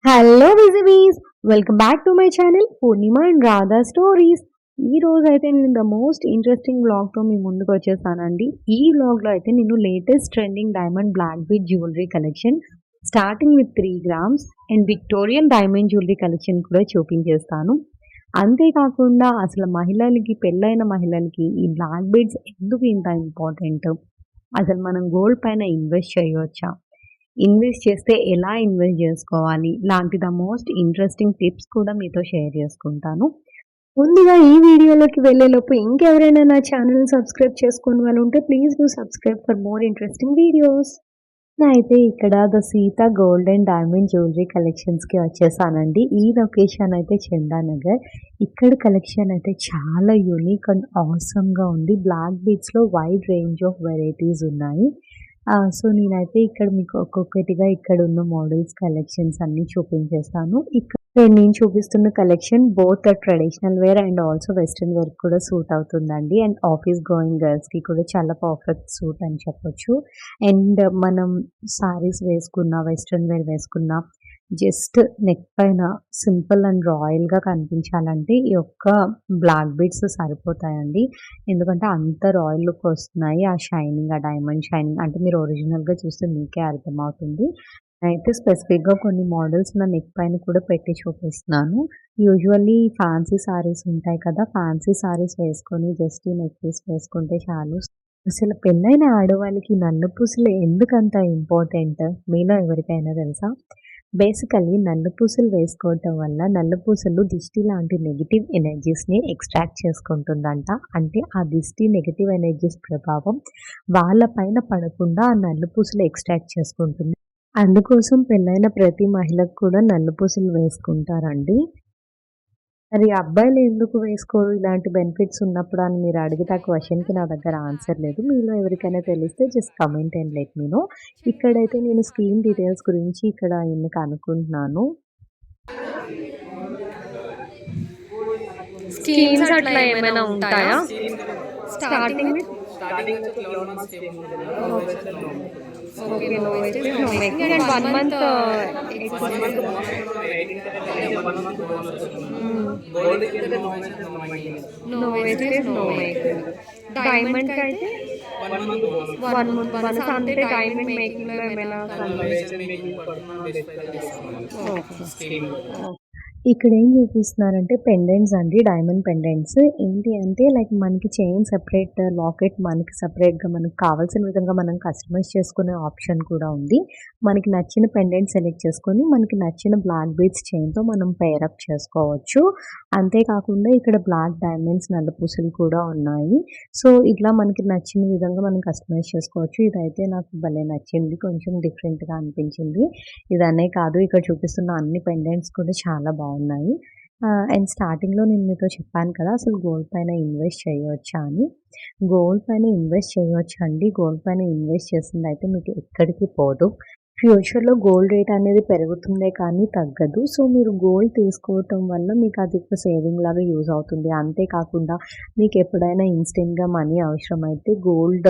Hello విజిబీస్, welcome back to my channel Purnima and Radha stories. ఈ రోజు అయితే నేను ద మోస్ట్ ఇంట్రెస్టింగ్ వ్లాగ్తో మీ ముందుకు వచ్చేసానండి. ఈ వ్లాగ్లో అయితే నేను latest trending diamond black bead jewellery collection starting with 3 grams and Victorian diamond jewellery collection కూడా చూపించేస్తాను. అంతేకాకుండా అసలు మహిళలకి, పెళ్ళైన మహిళలకి ఈ బ్లాక్ బీడ్స్ ఎందుకు ఇంత ఇంపార్టెంట్, అసలు మనం గోల్డ్ పైన ఇన్వెస్ట్ చేయవచ్చా, ఇన్వెస్ట్ చేస్తే ఎలా ఇన్వెస్ట్ చేసుకోవాలి లాంటి ద మోస్ట్ ఇంట్రెస్టింగ్ టిప్స్ కూడా మీతో షేర్ చేసుకుంటాను. ముందుగా ఈ వీడియోలోకి వెళ్ళేలోపు ఇంకెవరైనా నా ఛానల్ సబ్స్క్రైబ్ చేసుకుని వాళ్ళు ఉంటే please do subscribe for more interesting videos. అయితే ఇక్కడ the Sita gold and diamond jewellery కలెక్షన్స్కి వచ్చేసానండి. ఈ లొకేషన్ అయితే చందానగర్. ఇక్కడ కలెక్షన్ అయితే చాలా యూనిక్ అండ్ ఆసమ్గా ఉంది. బ్లాక్ బీడ్స్లో వైడ్ రేంజ్ ఆఫ్ వెరైటీస్ ఉన్నాయి. సో నేనైతే ఇక్కడ మీకు ఒక్కొక్కటిగా ఇక్కడ ఉన్న మోడల్స్ కలెక్షన్స్ అన్నీ చూపించేస్తాను. ఇక్కడ నేను చూపిస్తున్న collection both traditional wear and also western wear కూడా సూట్ అవుతుందండి. అండ్ ఆఫీస్ గోయింగ్ గర్ల్స్కి కూడా చాలా పర్ఫెక్ట్ సూట్ అని చెప్పొచ్చు. అండ్ మనం సారీస్ వేసుకున్న, వెస్ట్రన్ వేర్ వేసుకున్న, జస్ట్ నెక్ పైన సింపుల్ అండ్ రాయల్గా కనిపించాలంటే ఈ యొక్క బ్లాక్ బీడ్స్ సరిపోతాయండి. ఎందుకంటే అంత రాయల్ లుక్ వస్తున్నాయి. ఆ షైనింగ్, ఆ డైమండ్ షైనింగ్ అంటే మీరు ఒరిజినల్గా చూస్తే మీకే అర్థమవుతుంది. అయితే స్పెసిఫిక్గా కొన్ని మోడల్స్ నా నెక్ పైన కూడా పెట్టి చూపిస్తున్నాను. యూజువల్లీ ఫ్యాన్సీ సారీస్ ఉంటాయి కదా, ఫ్యాన్సీ సారీస్ వేసుకొని జస్ట్ ఈ నెక్ పీస్ వేసుకుంటే చాలు. అసలు పెళ్ళైన ఆడవాళ్ళకి నల్ల పూసలు ఎందుకంత ఇంపార్టెంట్ మీలో ఎవరికైనా తెలుసా? బేసికల్లీ నల్ల పూసలు వేసుకోవటం వల్ల నల్ల పూసలు దిష్టి లాంటి నెగిటివ్ ఎనర్జీస్ని ఎక్స్ట్రాక్ట్ చేసుకుంటుందంట. అంటే ఆ దిష్టి నెగిటివ్ ఎనర్జీస్ ప్రభావం వాళ్ళ పైన పడకుండా ఆ నల్ల పూసలు ఎక్స్ట్రాక్ట్ చేసుకుంటుంది. అందుకోసం పెళ్ళైన ప్రతి మహిళకు కూడా నల్ల పూసలు వేసుకుంటారండి. మరి అబ్బాయిలు ఎందుకు వేసుకోరు ఇలాంటి బెనిఫిట్స్ ఉన్నప్పుడు అని మీరు అడిగితే ఆ క్వశ్చన్కి నా దగ్గర ఆన్సర్ లేదు. మీలో ఎవరికైనా తెలిస్తే just comment and let me know. ఇక్కడైతే నేను స్కీమ్ డీటెయిల్స్ గురించి ఇక్కడ ఎందుకు అనుకుంటున్నాను. స్కీమ్స్ అట్లా ఏమైనా ఉంటాయా? Starting okay, no wastage, no making and 1 month no wastage, no making. Diamond అయితే 1 month వన్స్. అంటే డైమండ్ మేకింగ్ లో ఏమైనా ఇక్కడ ఏం చూపిస్తున్నారంటే పెండెంట్స్ అండి, డైమండ్ పెండెంట్స్. ఏంటి అంటే లైక్ మనకి చైన్ సెపరేట్, లాకెట్ మనకి సెపరేట్గా మనకు కావాల్సిన విధంగా మనం కస్టమైజ్ చేసుకునే ఆప్షన్ కూడా ఉంది. మనకి నచ్చిన పెండెంట్ సెలెక్ట్ చేసుకొని మనకి నచ్చిన బ్లాక్ బీడ్స్ చైన్తో మనం పేరప్ చేసుకోవచ్చు. అంతేకాకుండా ఇక్కడ బ్లాక్ డైమండ్స్, నల్ల పూసలు కూడా ఉన్నాయి. సో ఇట్లా మనకి నచ్చిన విధంగా మనం కస్టమైజ్ చేసుకోవచ్చు. ఇదైతే నాకు భలే నచ్చింది, కొంచెం డిఫరెంట్గా అనిపించింది. ఇదనే కాదు, ఇక్కడ చూపిస్తున్న అన్ని పెండెంట్స్ కూడా చాలా బాగున్నాయి. అండ్ స్టార్టింగ్లో నేను మీతో చెప్పాను కదా అసలు గోల్డ్ పైన ఇన్వెస్ట్ చేయవచ్చా అని. గోల్డ్ పైన ఇన్వెస్ట్ చేయవచ్చు అండి. గోల్డ్ పైన ఇన్వెస్ట్ చేసింది అయితే మీకు ఎక్కడికి పోదు. ఫ్యూచర్లో గోల్డ్ రేట్ అనేది పెరుగుతుందే కానీ తగ్గదు. సో మీరు గోల్డ్ తీసుకోవటం వల్ల మీకు అది ఒక సేవింగ్ లాగా యూజ్ అవుతుంది. అంతేకాకుండా మీకు ఎప్పుడైనా ఇన్స్టెంట్గా మనీ అవసరమైతే గోల్డ్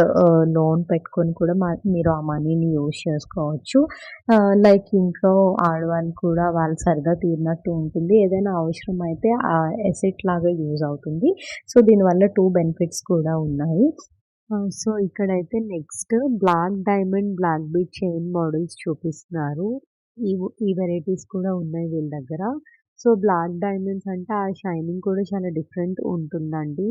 లోన్ పెట్టుకొని కూడా మీరు ఆ మనీని యూజ్ చేసుకోవచ్చు. లైక్ ఇంట్లో ఆడవాళ్ళు కూడా వాళ్ళు సరిగా తీరినట్టు ఉంటుంది. ఏదైనా అవసరం అయితే ఆ ఎసెట్ లాగా యూజ్ అవుతుంది. సో దీనివల్ల 2 బెనిఫిట్స్ కూడా ఉన్నాయి. సో ఇక్కడైతే next black diamond, black bead chain models చూపిస్తున్నారు. ఈ వెరైటీస్ కూడా ఉన్నాయి వీళ్ళ దగ్గర. సో బ్లాక్ డైమండ్స్ అంటే ఆ షైనింగ్ కూడా చాలా డిఫరెంట్ ఉంటుందండి.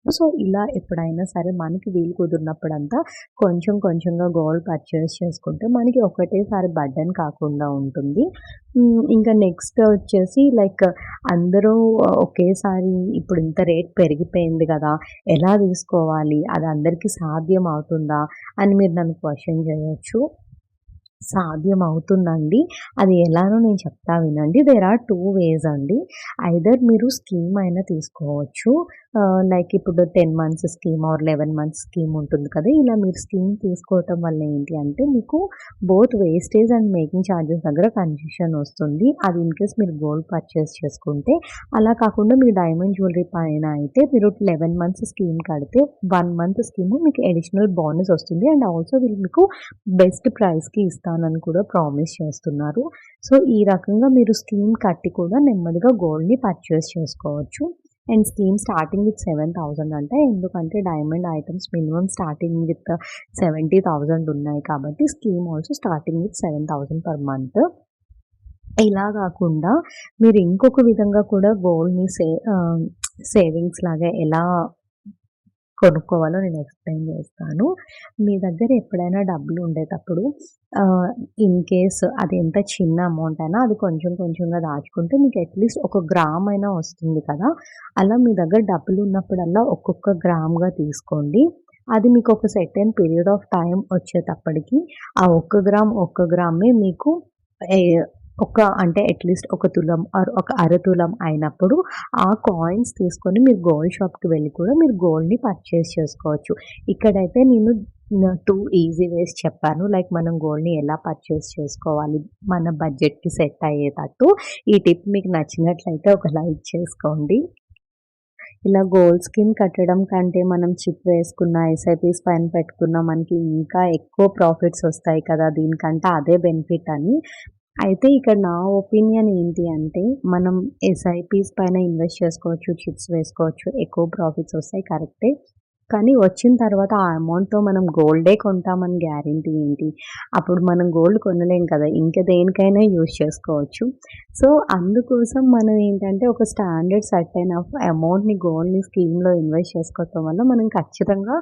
సో ఇలా ఎప్పుడైనా సరే మనకి వీలు కుదిరినప్పుడంతా కొంచెం కొంచెంగా గోల్డ్ పర్చేస్ చేసుకుంటే మనకి ఒకటేసారి బర్డెన్ కాకుండా ఉంటుంది. ఇంకా నెక్స్ట్ వచ్చేసి లైక్ అందరూ ఒకేసారి ఇప్పుడు ఇంత రేట్ పెరిగిపోయింది కదా, ఎలా తీసుకోవాలి, అది అందరికీ సాధ్యం అవుతుందా అని మీరు నన్ను క్వశ్చన్ చేయొచ్చు. సాధ్యం అవుతుందండి. అది ఎలానో నేను చెప్తా వినండి. దేర్ ఆర్ 2 ways అండి. ఐదర్ మీరు స్కీమ్ అయినా తీసుకోవచ్చు. లైక్ ఇప్పుడు 10 months scheme or 11 months scheme ఉంటుంది కదా! ఇలా మీరు స్కీమ్ తీసుకోవటం వల్ల ఏంటి అంటే మీకు both wastage and making charges దగ్గర కన్సెషన్ వస్తుంది. అది ఇన్‌కేస్ మీరు గోల్డ్ పర్చేస్ చేసుకుంటే. అలా కాకుండా మీరు డైమండ్ జ్యువెలరీ పైన అయితే మీరు 11 మంత్స్ స్కీమ్ కడితే 1 మంత్ స్కీమ్ మీకు అడిషనల్ బోనస్ వస్తుంది. అండ్ ఆల్సో వీళ్ళు మీకు బెస్ట్ ప్రైస్‌కి ఇస్తానని కూడా ప్రామిస్ చేస్తున్నారు. సో, ఈ రకంగా మీరు స్కీమ్ కట్టి కూడా నెమ్మదిగా గోల్డ్‌ని పర్చేస్ చేసుకోవచ్చు. అండ్ స్కీమ్ స్టార్టింగ్ విత్ 7,000 అంటే ఎందుకంటే diamond items minimum starting with 70,000 ఉన్నాయి కాబట్టి scheme also starting with 7,000 per month. ఇలా కాకుండా మీరు ఇంకొక విధంగా కూడా గోల్డ్‌ని సేవింగ్స్ లాగా ఎలా కొనుక్కోవాలో నేను ఎక్స్‌ప్లెయిన్ చేస్తాను. మీ దగ్గర ఎప్పుడైనా డబ్బులు ఉండేటప్పుడు ఇన్ కేస్ అది ఎంత చిన్న అమౌంట్ అయినా అది కొంచెం కొంచెంగా దాచుకుంటే మీకు అట్‌లీస్ట్ ఒక గ్రామ్ అయినా వస్తుంది కదా! అలా మీ దగ్గర డబ్బులు ఉన్నప్పుడల్లా ఒక్కొక్క గ్రామ్‌గా తీసుకోండి. అది మీకు ఒక సెర్టైన్ పీరియడ్ ఆఫ్ టైమ్ వచ్చేటప్పటికి ఆ ఒక్క గ్రామే మీకు ఏ అంటే అట్‌లీస్ట్ ఒక తులం ఆర్ ఒక అర తులం అయినప్పుడు ఆ కాయిన్స్ తీసుకొని మీరు గోల్డ్ షాప్‌కి వెళ్ళి కూడా మీరు గోల్డ్‌ని పర్చేస్ చేసుకోవచ్చు. ఇక్కడైతే నేను 2 ఈజీ వేస్ చెప్పాను. లైక్ మనం గోల్డ్‌ని ఎలా పర్చేస్ చేసుకోవాలి మన బడ్జెట్‌కి సెట్ అయ్యేటట్టు. ఈ టిప్ మీకు నచ్చినట్లయితే ఒక లైక్ చేసుకోండి. ఇలా గోల్డ్ స్కీమ్ కట్టడం కంటే మనం చిప్ వేసుకున్న, ఎస్ఐపీస్ పైన పెట్టుకున్న మనకి ఇంకా ఎక్కువ ప్రాఫిట్స్ వస్తాయి కదా! దీనికంటే అదే బెనిఫిట్ అని. అయితే ఇక్కడ నా ఒపీనియన్ ఏంటి అంటే మనం ఎస్ఐపీస్ పైన ఇన్వెస్ట్ చేసుకోవచ్చు, చిప్స్ వేసుకోవచ్చు. ఎక్కువ ప్రాఫిట్స్ వస్తాయి కరెక్టే. కానీ వచ్చిన తర్వాత ఆ అమౌంట్‌తో మనం గోల్డే కొంటామని గ్యారంటీ ఏంటి? అప్పుడు మనం గోల్డ్ కొనలేం కదా! ఇంక దేనికైనా యూజ్ చేసుకోవచ్చు. సో, అందుకోసం మనం ఏంటంటే ఒక స్టాండర్డ్ సర్టెన్ ఆఫ్ అమౌంట్‌ని గోల్డ్‌ని స్కీమ్‌లో ఇన్వెస్ట్ చేసుకోవటం వల్ల మనం ఖచ్చితంగా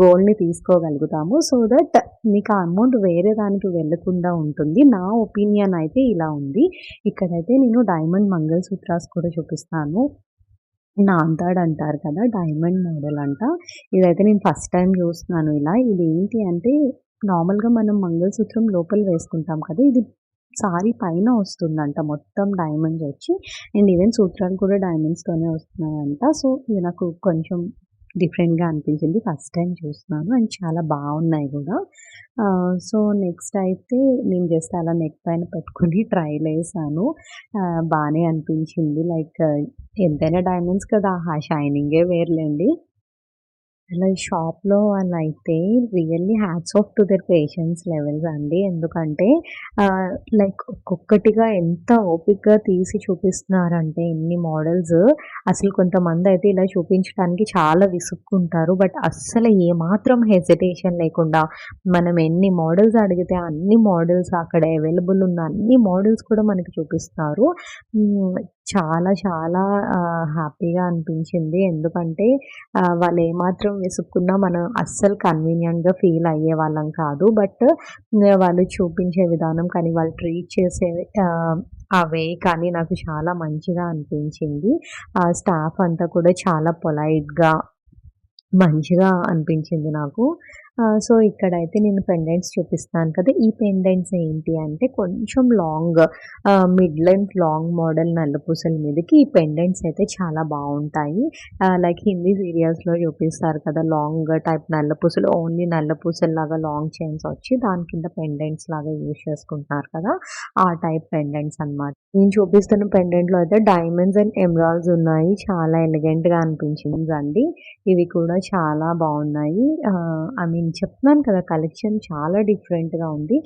గోల్డ్‌ని తీసుకోగలుగుతాము. సో దట్ మీకు ఆ అమౌంట్ వేరే దానికి వెళ్ళకుండా ఉంటుంది. నా ఒపీనియన్ అయితే ఇలా ఉంది. ఇక్కడైతే నేను డైమండ్ మంగళసూత్రాస్ కూడా చూపిస్తాను. నాంతాడ్ అంటారు కదా! డైమండ్ మోడల్ అంట. ఇదైతే నేను ఫస్ట్ టైమ్ చూస్తున్నాను ఇలా. ఇదేంటి అంటే నార్మల్‌గా మనం మంగళసూత్రం లోపల వేసుకుంటాం కదా! ఇది సారీ పైన వస్తుందంట మొత్తం డైమండ్స్ వచ్చి. అండ్ ఈవెన్ సూత్రాలు కూడా డైమండ్స్‌తోనే వస్తున్నాయంట. సో, ఇది నాకు కొంచెం డిఫరెంట్‌గా అనిపించింది. ఫస్ట్ టైమ్ చూస్తున్నాను అండ్ చాలా బాగున్నాయి కూడా. సో, నెక్స్ట్ అయితే నేను జస్ట్ అలా నెక్ పైన పెట్టుకొని ట్రైలేసాను. బానే అనిపించింది. లైక్ ఎంతైనా డైమండ్స్ కదా! ఆ షైనింగే వేరులెండి. అలా ఈ షాప్‌లో వాళ్ళైతే really hats off to their patience levels అండి. ఎందుకంటే లైక్ ఒక్కొక్కటిగా ఎంత ఓపికగా తీసి చూపిస్తున్నారంటే ఎన్ని మోడల్స్. అసలు కొంతమందయితే ఇలా చూపించడానికి చాలా విసుక్కుంటారు. బట్ అస్సలు ఏమాత్రం హెసిటేషన్ లేకుండా మనం ఎన్ని మోడల్స్ అడిగితే అన్ని మోడల్స్ అక్కడ అవైలబుల్ ఉన్న అన్ని మోడల్స్ కూడా మనకి చూపిస్తారు. హ్మ్. చాలా చాలా హ్యాపీగా అనిపించింది. ఎందుకంటే వాళ్ళు ఏమాత్రం విసుక్కున్నా మనం అస్సలు కన్వీనియంట్‌గా ఫీల్ అయ్యేవాళ్ళం కాదు. బట్ వాళ్ళు చూపించే విధానం కానీ, వాళ్ళు ట్రీట్ చేసే ఆ వే కానీ నాకు చాలా మంచిగా అనిపించింది. స్టాఫ్ అంతా కూడా చాలా పొలైట్‌గా మంచిగా అనిపించింది నాకు. సో, ఇక్కడైతే నేను పెండెంట్స్ చూపిస్తున్నాను కదా! ఈ పెండెంట్స్ ఏంటి అంటే కొంచెం long mid length long model నల్లపూసల మీదకి ఈ పెండెంట్స్ అయితే చాలా బావుంటాయి. లైక్ హిందీ సీరియల్స్‌లో చూపిస్తారు కదా! లాంగ్ టైప్ నల్లపూసలు ఓన్లీ నల్లపూసల్లాగా లాంగ్ చైన్స్ వచ్చి దాని కింద పెండెంట్స్ లాగా యూజ్ చేసుకుంటున్నారు కదా! ఆ టైప్ పెండెంట్స్ అనమాట. నేను చూపిస్తున్న పెండెంట్‌లో అయితే డైమండ్స్ అండ్ ఎమరాల్డ్స్ ఉన్నాయి. చాలా ఎలిగెంట్‌గా అనిపించిందండి. ఇవి కూడా చాలా బావున్నాయి. ఐ మీన్ చెప్తున్నాను కదా! కలెక్షన్ చాలా డిఫరెంట్‌గా ఉంది.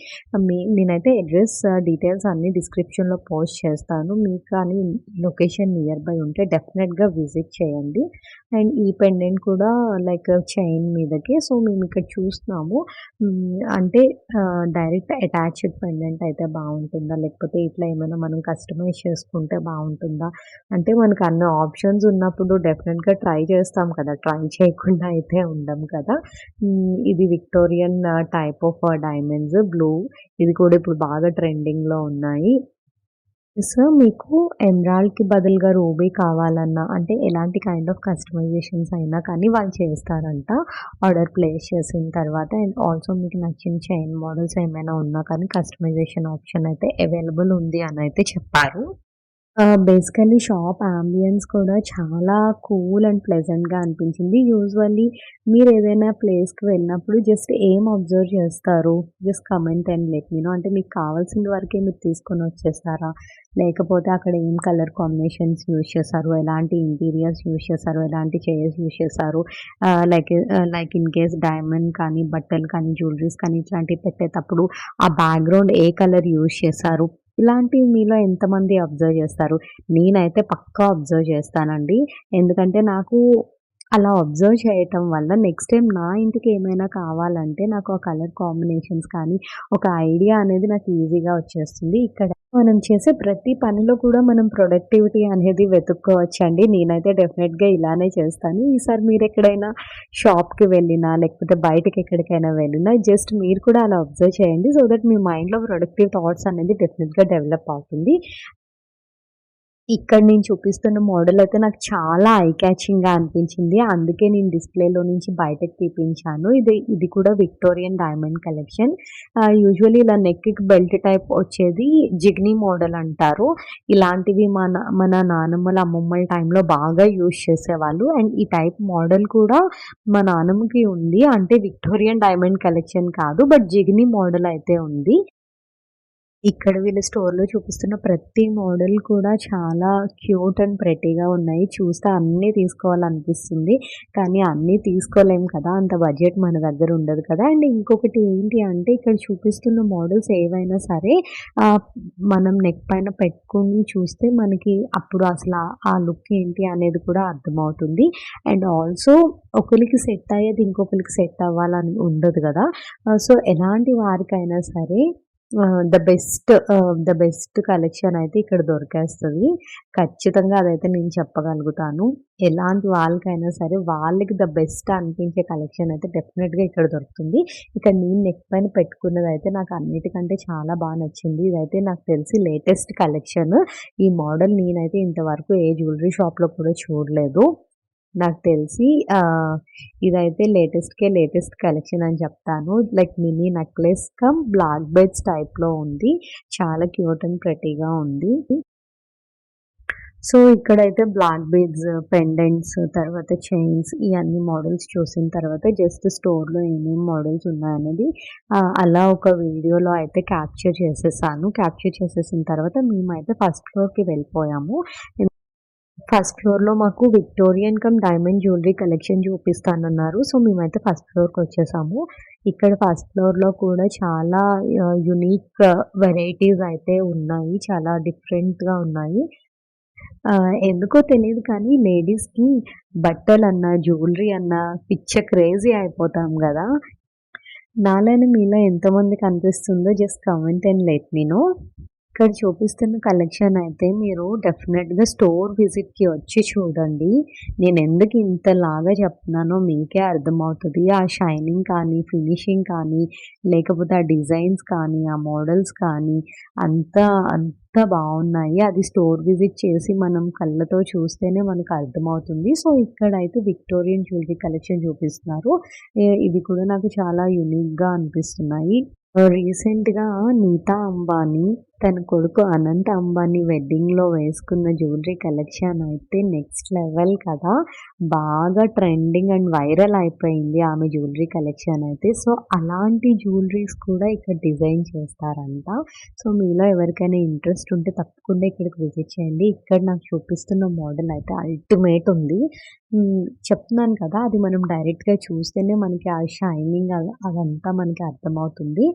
నేనైతే అడ్రెస్ డీటెయిల్స్ అన్నీ డిస్క్రిప్షన్‌లో పోస్ట్ చేస్తాను. మీకు కానీ లొకేషన్ నియర్ బై ఉంటే డెఫినెట్‌గా విజిట్ చేయండి. అండ్ ఈ పెండెంట్ కూడా లైక్ చైన్ మీదకి. సో, మేమిక్కడ చూస్తున్నాము. అంటే డైరెక్ట్ అటాచ్డ్ పెండెంట్ అయితే బావుంటుందా? లేకపోతే ఇట్లా ఏమైనా మనం కస్టమైజ్ చేసుకుంటే బావుంటుందా? అంటే మనకు అన్ని ఆప్షన్స్ ఉన్నప్పుడు డెఫినెట్‌గా ట్రై చేస్తాం కదా! ట్రై చేయకుండా అయితే ఉండం కదా! ఇది Victorian type of diamonds blue. ఇది కూడా ఇప్పుడు బాగా ట్రెండింగ్‌లో ఉన్నాయి. సో, మీకు ఎమరాల్డ్‌కి బదులుగా రూబీ కావాలన్నా అంటే ఎలాంటి కైండ్ ఆఫ్ కస్టమైజేషన్స్ అయినా కానీ వాళ్ళు చేస్తారంట. ఆర్డర్ ప్లేస్ చేసిన తర్వాత అండ్ ఆల్సో మీకు నచ్చిన చైన్ మోడల్స్ ఏమైనా ఉన్నా కానీ కస్టమైజేషన్ ఆప్షన్ అయితే అవైలబుల్ ఉంది అనైతే చెప్పారు. బేసికల్లీ షాప్ యాంబియన్స్ కూడా చాలా కూల్ అండ్ ప్లెజెంట్‌గా అనిపించింది. యూజువల్లీ మీరేదైనా ప్లేస్‌కి వెళ్ళినప్పుడు జస్ట్ ఏం అబ్జర్వ్ చేస్తారు? Just comment and let me know. అంటే మీకు కావాల్సిన వరకే మీరు తీసుకొనొచ్చేసారా? లేకపోతే అక్కడ ఏం కలర్ కాంబినేషన్స్ యూజ్ చేశారు? ఎలాంటి ఇంటీరియర్స్ యూజ్ చేశారు? ఎలాంటి చైర్స్ యూజ్ చేశారు? లైక్ ఇన్ కేస్ డైమండ్ కానీ, బట్టలు కానీ, జ్యువెలరీస్ కానీ ఇట్లాంటివి పెట్టేటప్పుడు ఆ బ్యాక్‌గ్రౌండ్ ఏ కలర్ యూజ్ చేశారు? ఇలాంటివి మీలో ఎంతమంది అబ్జర్వ్ చేస్తారు? నేనైతే పక్కా అబ్జర్వ్ చేస్తానండి. ఎందుకంటే నాకు అలా అబ్జర్వ్ చేయటం వల్ల నెక్స్ట్ టైమ్ నా ఇంటికి ఏమైనా కావాలంటే నాకు ఆ కలర్ కాంబినేషన్స్ కానీ, ఒక ఐడియా అనేది నాకు ఈజీగా వచ్చేస్తుంది. ఇక్కడ మనం చేసే ప్రతి పనిలో కూడా మనం ప్రొడక్టివిటీ అనేది వెతుక్కోవచ్చండి. నేనైతే డెఫినెట్‌గా ఇలానే చేస్తాను. ఈసారి మీరెక్కడైనా షాప్‌కి వెళ్ళినా, లేకపోతే బయటకెక్కడికైనా వెళ్ళినా జస్ట్ మీరు కూడా అలా అబ్జర్వ్ చేయండి. సో దట్ మీ మైండ్‌లో ప్రొడక్టివ్ థాట్స్ అనేది డెఫినెట్‌గా డెవలప్ అవుతుంది. ఇక్కడ నేను చూపిస్తున్న మోడల్ అయితే నాకు చాలా ఐ క్యాచింగ్‌గా అనిపించింది. అందుకే నేను డిస్‌ప్లేలో నుంచి బయటకి తీపించాను. ఇది కూడా విక్టోరియన్ డైమండ్ కలెక్షన్. యూజువల్లీ ఇలా నెక్‌కి బెల్ట్ టైప్ వచ్చేది జిగ్నీ మోడల్ అంటారు. ఇలాంటివి మన నానమ్మల, అమ్మమ్మల టైంలో బాగా యూజ్ చేసేవాళ్ళు. అండ్ ఈ టైప్ మోడల్ కూడా మా నానమ్మకి ఉంది. అంటే విక్టోరియన్ డైమండ్ కలెక్షన్ కాదు. బట్ జిగ్నీ మోడల్ అయితే ఉంది. ఇక్కడ వీళ్ళు స్టోర్‌లో చూపిస్తున్న ప్రతి మోడల్ కూడా చాలా క్యూట్ అండ్ ప్రెట్టీగా ఉన్నాయి. చూస్తే అన్నీ తీసుకోవాలనిపిస్తుంది. కానీ అన్నీ తీసుకోలేం కదా! అంత బడ్జెట్ మన దగ్గర ఉండదు కదా! అండ్ ఇంకొకటి ఏంటి అంటే ఇక్కడ చూపిస్తున్న మోడల్స్ ఏవైనా సరే ఆహ్, మనం నెక్ పైన పెట్టుకొని చూస్తే మనకి అప్పుడు అసల ఆ లుక్ ఏంటి అనేది కూడా అర్థమవుతుంది. అండ్ ఆల్సో ఒకళ్ళకి సెట్ అయ్యేది ఇంకొకళ్ళకి సెట్ అవ్వాలని ఉండదు గదా! సో, ఎలాంటి వారికైనా సరే ద బెస్ట్ కలెక్షన్ అయితే ఇక్కడ దొరికేస్తది. ఖచ్చితంగా అదైతే నేను చెప్పగలుగుతాను. ఎలాంటి వాళ్ళకైనా సరే వాళ్ళకి ద బెస్ట్ అనిపించే కలెక్షన్ అయితే డెఫినిట్‌గా ఇక్కడ దొరుకుతుంది. ఇక్కడ నేను నెక్ పైన పెట్టుకున్నదైతే నాకు అన్నిటికంటే చాలా నచ్చింది. ఇదైతే నాకు తెలిసి లేటెస్ట్ కలెక్షన్. ఈ మోడల్ నేనైతే ఇంతవరకు ఏ జ్యువెలరీ షాప్‌లో కూడా చూడలేదు. నాకు తెలిసి ఇదైతే లేటెస్ట్ కలెక్షన్ అని చెప్తాను. Like mini necklace cum black beads టైప్‌లో ఉంది. చాలా క్యూట్ అండ్ ప్రెట్టీగా ఉంది. సో, ఇక్కడైతే బ్లాక్ బీడ్స్, పెండెంట్స్, తర్వాత చైన్స్ ఈ అన్ని మోడల్స్ చూసిన తర్వాత జస్ట్ స్టోర్‌లో ఏమేమి మోడల్స్ ఉన్నాయనేది అలా ఒక వీడియోలో అయితే క్యాప్చర్ చేసేసాను. క్యాప్చర్ చేసేసిన తర్వాత మేమైతే ఫస్ట్ ఫ్లోర్‌కి వెళ్ళిపోయాము. ఫస్ట్ ఫ్లోర్‌లో మాకు Victorian come diamond jewellery collection చూపిస్తానన్నారు. సో, మేమైతే ఫస్ట్ ఫ్లోర్‌కొచ్చేసాము. ఇక్కడ ఫస్ట్ ఫ్లోర్‌లో కూడా చాలా యూనిక్ వెరైటీస్ అయితే ఉన్నాయి. చాలా డిఫరెంట్‌గా ఉన్నాయి. ఎందుకో తెలీదు కానీ లేడీస్‌కి బట్టలన్నా, జ్యువెలరీ అన్నా పిచ్చ క్రేజీ అయిపోతాం గదా! నాలానే మీలో ఎంతమందికి అనిపిస్తుందో just comment and let me know. ఇక్కడ చూపిస్తున్న కలెక్షన్ అయితే మీరు డెఫినెట్‌గా స్టోర్ విజిట్‌కి వచ్చి చూడండి. నేను ఎందుకు ఇంతలాగా చెప్తున్నానో మీకే అర్థమవుతది. ఆ షైనింగ్ కానీ, ఫినిషింగ్ కానీ, లేకపోతే ఆ డిజైన్స్ కానీ, ఆ మోడల్స్ కానీ అంతా అంతా బావున్నాయి. అది స్టోర్ విజిట్ చేసి మనం కళ్ళతో చూస్తేనే మనకు అర్థమవుతుంది. సో, ఇక్కడైతే విక్టోరియన్ జ్యువెలరీ కలెక్షన్ చూపిస్తున్నారు. ఇవి కూడా నాకు చాలా యూనిక్‌గా అనిపిస్తున్నాయి. రీసెంట్‌గా నీతా అంబానీ తన కొడుకు అనంత్ అంబానీ వెడ్డింగ్‌లో వేసుకున్న జ్యువెలరీ కలెక్షన్ అయితే నెక్స్ట్ లెవెల్ కదా! బాగా ట్రెండింగ్ అండ్ వైరల్ అయిపోయింది ఆమె జ్యువెలరీ కలెక్షన్ అయితే. సో, అలాంటి జ్యువెలరీస్ కూడా ఇక్కడ డిజైన్ చేస్తారంట. సో, మీలో ఎవరికైనా ఇంట్రెస్ట్ ఉంటే తప్పకుండా ఇక్కడికి విజిట్ చేయండి. ఇక్కడ నాకు చూపిస్తున్న మోడల్ అయితే అల్టిమేట్ ఉంది. చెప్తున్నాను కదా! అది మనం డైరెక్ట్‌గా చూస్తేనే మనకి ఆ షైనింగ్ అదంతా మనకి అర్థమవుతుంది.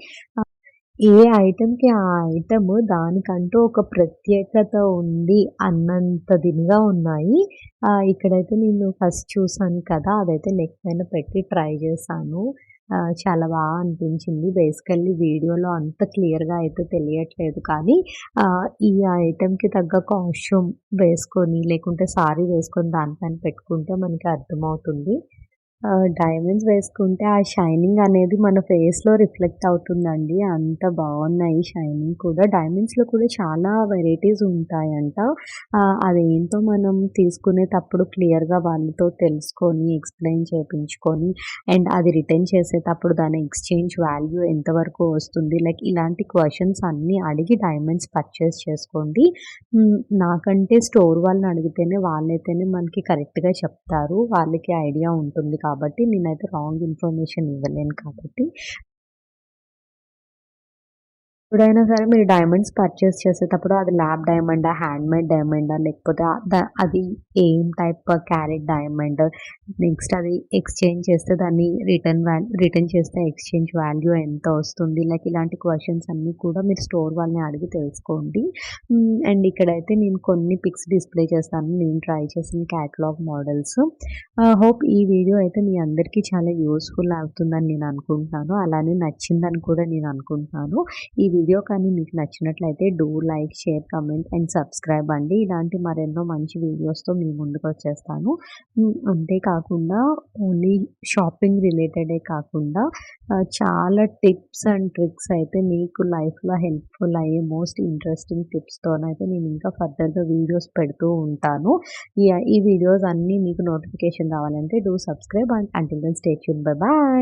ఏ ఐటెమ్‌కి ఆ ఐటెమ్ దానికంటూ ఒక ప్రత్యేకత ఉంది అన్నంత దినుగా ఉన్నాయి. ఇక్కడైతే నేను ఫస్ట్ చూసాను కదా! అదైతే నెక్ పైన పెట్టి ట్రై చేశాను. చాలా అనిపించింది. బేసికల్లీ వీడియోలో అంత క్లియర్‌గా అయితే తెలియట్లేదు కానీ ఈ ఐటెమ్‌కి తగ్గ కాస్ట్యూమ్ వేసుకొని లేకుంటే సారీ వేసుకొని దానిపైన పెట్టుకుంటే మనకి అర్థమవుతుంది. డైమండ్స్ వేసుకుంటే ఆ షైనింగ్ అనేది మన ఫేస్‌లో రిఫ్లెక్ట్ అవుతుందండి. అంత బావున్నాయి షైనింగ్ కూడా. డైమండ్స్‌లో కూడా చాలా వెరైటీస్ ఉంటాయంట. అదేంటో మనం తీసుకునేటప్పుడు క్లియర్‌గా వాళ్ళతో తెలుసుకొని, ఎక్స్‌ప్లెయిన్ చేపించుకొని అండ్ అది రిటర్న్ చేసేటప్పుడు దాని ఎక్స్‌చేంజ్ వాల్యూ ఎంతవరకు వస్తుంది? లైక్ ఇలాంటి క్వెషన్స్ అన్నీ అడిగి డైమండ్స్ పర్చేస్ చేసుకోండి. నాకంటే స్టోర్ వాళ్ళని అడిగితేనే వాళ్ళైతేనే మనకి కరెక్ట్‌గా చెప్తారు. వాళ్ళకి ఐడియా ఉంటుంది కాబట్టి నేనైతే రాంగ్ ఇన్ఫర్మేషన్ ఇవ్వలేను కాబట్టి. ఎప్పుడైనా సరే మీరు డైమండ్స్ పర్చేస్ చేసేటప్పుడు అది ల్యాబ్ డైమండా, హ్యాండ్‌మేడ్ డైమండా లేకపోతే అది ఏం టైప్ క్యారెట్ డైమండ్, నెక్స్ట్ అది ఎక్స్‌చేంజ్ చేస్తే దాన్ని రిటర్న్ చేస్తే ఎక్స్‌చేంజ్ వాల్యూ ఎంత వస్తుంది? లైక్ ఇలాంటి క్వెషన్స్ అన్నీ కూడా మీరు స్టోర్ వాళ్ళని అడిగి తెలుసుకోండి. అండ్ ఇక్కడైతే నేను కొన్ని పిక్స్ డిస్‌ప్లే చేశాను. నేను ట్రై చేసిన క్యాటలాగ్ మోడల్స్. హోప్ ఈ వీడియో అయితే మీ అందరికీ చాలా యూజ్‌ఫుల్ అవుతుందని నేను అనుకుంటున్నాను. అలానే నచ్చిందని కూడా నేను అనుకుంటున్నాను. ఈ వీడియో కానీ మీకు నచ్చినట్లయితే do like, share, comment and subscribe అండి. ఇలాంటి మరెన్నో మంచి వీడియోస్‌తో మీ ముందుకొచ్చేస్తాను. అంతేకాకుండా ఓన్లీ షాపింగ్ రిలేటెడే కాకుండా చాలా టిప్స్ అండ్ ట్రిక్స్ అయితే మీకు లైఫ్‌లో హెల్ప్‌ఫుల్ అయ్యే మోస్ట్ ఇంట్రెస్టింగ్ టిప్స్‌తోనైతే నేను ఇంకా ఫర్దర్‌గా వీడియోస్ పెడుతూ ఉంటాను. ఈ వీడియోస్ అన్నీ మీకు నోటిఫికేషన్ రావాలంటే do subscribe and until then stay tuned. Bye bye.